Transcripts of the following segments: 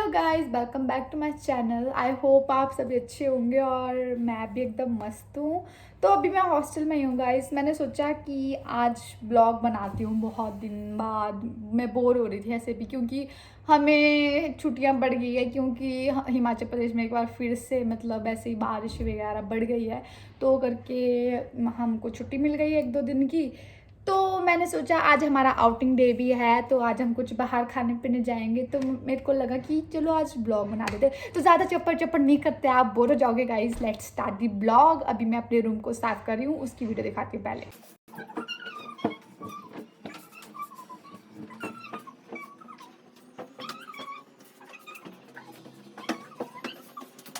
Hello guys, welcome back to my channel. I hope आप सभी अच्छे होंगे और मैं भी एकदम मस्त हूँ। तो अभी मैं हॉस्टल में ही हूँ गाइस। मैंने सोचा कि आज ब्लॉग बनाती हूँ, बहुत दिन बाद। मैं बोर हो रही थी ऐसे भी, क्योंकि हमें छुट्टियाँ बढ़ गई है, क्योंकि हिमाचल प्रदेश में एक बार फिर से मतलब ऐसे ही बारिश वगैरह बढ़ गई है, तो करके हमको छुट्टी मिल गई है 1-2 दिन की। तो मैंने सोचा आज हमारा आउटिंग डे भी है, तो आज हम कुछ बाहर खाने पीने जाएंगे। तो मेरे को लगा कि चलो आज ब्लॉग बना देते। तो ज़्यादा चप्पड़ चप्पड़ नहीं करते, आप बोर हो जाओगे guys. Let's start the blog. अभी मैं अपने रूम को साफ कर रही हूँ, उसकी वीडियो दिखाती हूँ पहले।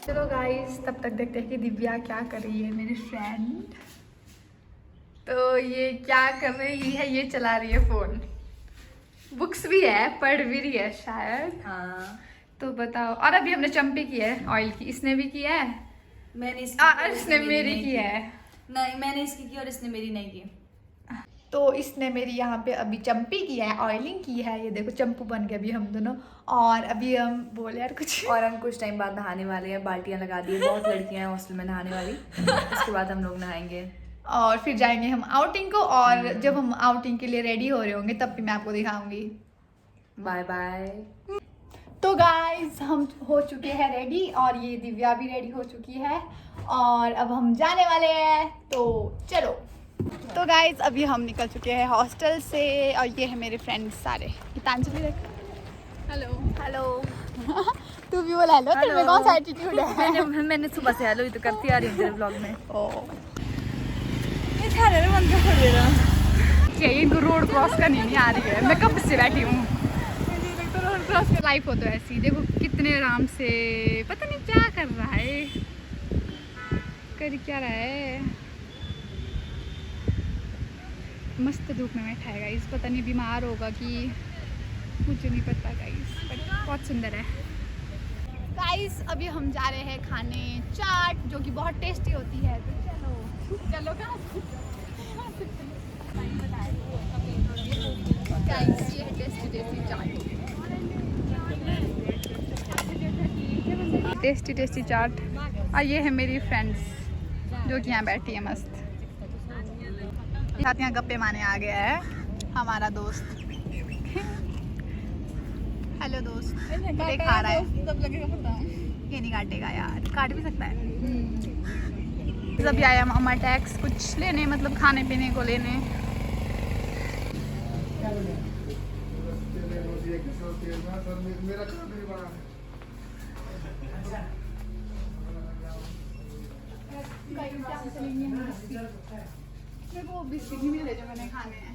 चलो गाइस, तब तक देखते हैं कि दिव्या क्या कर रही है, मेरी फ्रेंड। तो ये क्या कर रही है, ये चला रही है फोन। बुक्स भी है, पढ़ भी रही है शायद। हाँ, तो बताओ। और अभी हमने चंपी की है ऑयल की, इसने भी की है। मैंने इसकी इसने मेरी की है। नहीं, मैंने इसकी की और इसने मेरी नहीं की। तो इसने मेरी यहाँ पे अभी चंपी की है, ऑयलिंग की है। ये देखो चंपू बन गए अभी हम दोनों। और अभी हम बोले यार कुछ और हम कुछ टाइम बाद नहाने वाले हैं, बाल्टियां लगा दी है, बहुत लड़कियां हैं हॉस्टल में नहाने वाली। उसके बाद हम लोग नहाएंगे और फिर जाएंगे हम आउटिंग को। और जब हम आउटिंग के लिए रेडी हो रहे होंगे तब भी मैं आपको दिखाऊंगी। Bye bye. तो गाइस, हम हो चुके हैं रेडी और ये दिव्या भी रेडी हो चुकी है और अब हम जाने वाले हैं। तो चलो। तो गाइस, अभी हम निकल चुके हैं हॉस्टल से और ये है मेरे फ्रेंड्स सारे। गीतांजलि देख। Hello hello. तू भी बोल हेलो। तेरे में कौन सा एटीट्यूड है? मैंने सुबह से हेलो ही तो करती आ रही हूँ तेरे ब्लॉग में। ओ ये इनको रोड क्रॉस करनी नहीं आ रही है। मैं कब से बैठी हूँ। रोड क्रॉस की लाइफ हो तो ऐसी। देखो कितने आराम से, पता नहीं क्या कर रहा है, कर क्या रहा है। मस्त धूप में बैठा है गाइस। पता नहीं बीमार होगा कि, मुझे नहीं पता गाइस, बट बहुत सुंदर है। गाइस, अभी हम जा रहे हैं खाने चाट, जो कि बहुत टेस्टी होती है। तो चलो चलो। कहाँ गाइस, ये है टेस्टी टेस्टी चाट। टेस्टी टेस्टी चाट। और ये है मेरी फ्रेंड्स जो कि यहाँ बैठी है मस्त। साथ यहाँ गप्पे मारने आ गया है हमारा दोस्त। हेलो दोस्त। ये खा रहा है। ये नहीं काटेगा यार, काट भी सकता है। अभी आया मामा टैक्स कुछ लेने, मतलब खाने पीने को लेने। मेरे को वो बिस्किट नहीं मिले जो मैंने खाने हैं।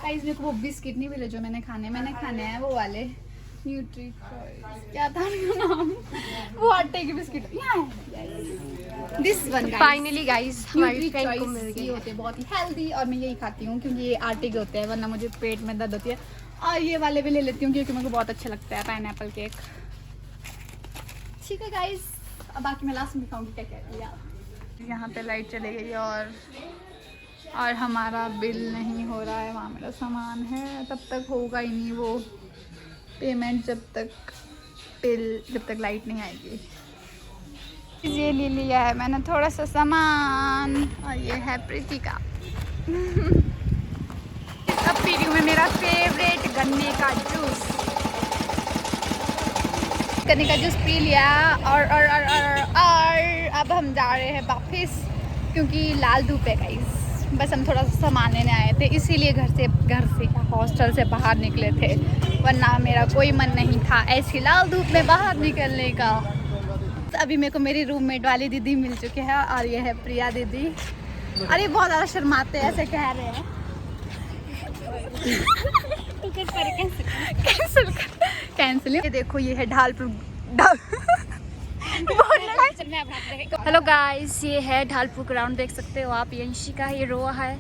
गाइस, मेरे को वो बिस्किट नहीं मिले जो मैंने खाने हैं वो वाले न्यूट्री, क्या था उनका नाम, वो आटे के biscuit. This one finally guys हमारी फ्रेंड को मिल ये गई। होते हैं बहुत ही हेल्दी और मैं यही खाती हूँ क्योंकि ये आटे के होते हैं, वरना मुझे पेट में दर्द होती है। और ये वाले भी ले लेती हूँ क्योंकि मेरे को बहुत अच्छा लगता है पाइनएप्पल केक। ठीक है गाइस, अब बाकी मैं लास्ट में दिखाऊंगी क्या क्या किया। यहाँ पे लाइट चली गई और हमारा बिल नहीं हो रहा है। वहाँ मेरा सामान है, तब तक होगा ही नहीं वो पेमेंट जब तक लाइट नहीं आएगी। ये ले लिया है मैंने थोड़ा सा सामान। और ये है प्रीति का। अब पी रही हूँ मैं मेरा फेवरेट गन्ने का जूस। गन्ने का जूस पी लिया और अब हम जा रहे हैं वापस, क्योंकि लाल धूप है गाइस। बस हम थोड़ा सा सामान लेने आए थे, इसीलिए घर से हॉस्टल से बाहर निकले थे, वरना मेरा कोई मन नहीं था ऐसी लाल धूप में बाहर निकलने का। तो अभी मेरे को मेरी रूममेट वाली दीदी मिल चुके हैं और ये है प्रिया दीदी। अरे बहुत ज़्यादा शर्माते हैं, ऐसे कह रहे हैं। कैंसिल। ये देखो, ये है ढालपुर। हेलो गाइस, ये है ढालपुर ग्राउंड, देख सकते हो आप। यंशी का ये रोआ है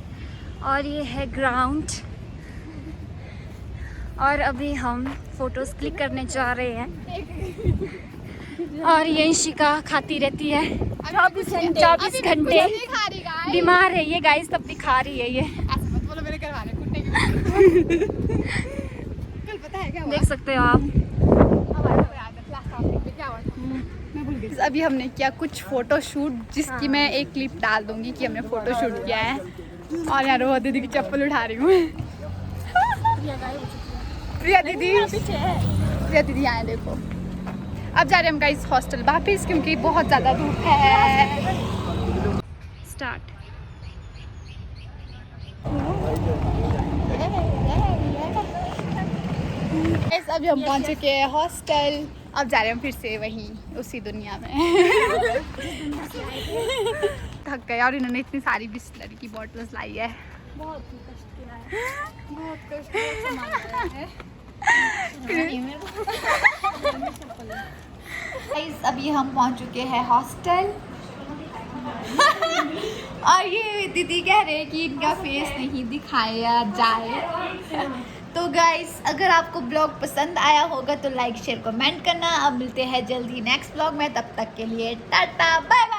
और ये है ग्राउंड। और अभी हम फोटोज क्लिक करने जा रहे हैं और यंशिका खाती रहती है 24 घंटे। बीमार है ये गाइस, तब भी खा रही है ये। मेरे घर वाले कुत्ते की। कल पता है क्या हुआ? देख सकते हो आप। अभी हमने किया कुछ फ़ोटो शूट, जिसकी मैं एक क्लिप डाल दूँगी कि हमने फ़ोटो शूट किया है। और यहाँ रोहा दीदी की चप्पल उठा रही हूँ। प्रिया दीदी यहाँ देखो। अब जा रहे हैं हम गाइस हॉस्टल वापस, क्योंकि बहुत ज़्यादा धूप है। स्टार्ट। गाइस अभी हम पहुंच चुके हैं हॉस्टल। अब जा रहे हैं फिर से वहीं उसी दुनिया में। थक गए और इन्होंने इतनी सारी बिस्लरी की बॉटल्स लाई है। बहुत कष्ट किया है, बहुत कष्ट है। गाइस अभी हम पहुंच चुके हैं हॉस्टल। और ये दीदी कह रहे हैं कि इनका फेस नहीं दिखाया जाए। तो गाइस अगर आपको ब्लॉग पसंद आया होगा तो लाइक शेयर कमेंट करना। अब मिलते हैं जल्दी नेक्स्ट ब्लॉग में, तब तक के लिए टाटा बाय बाय।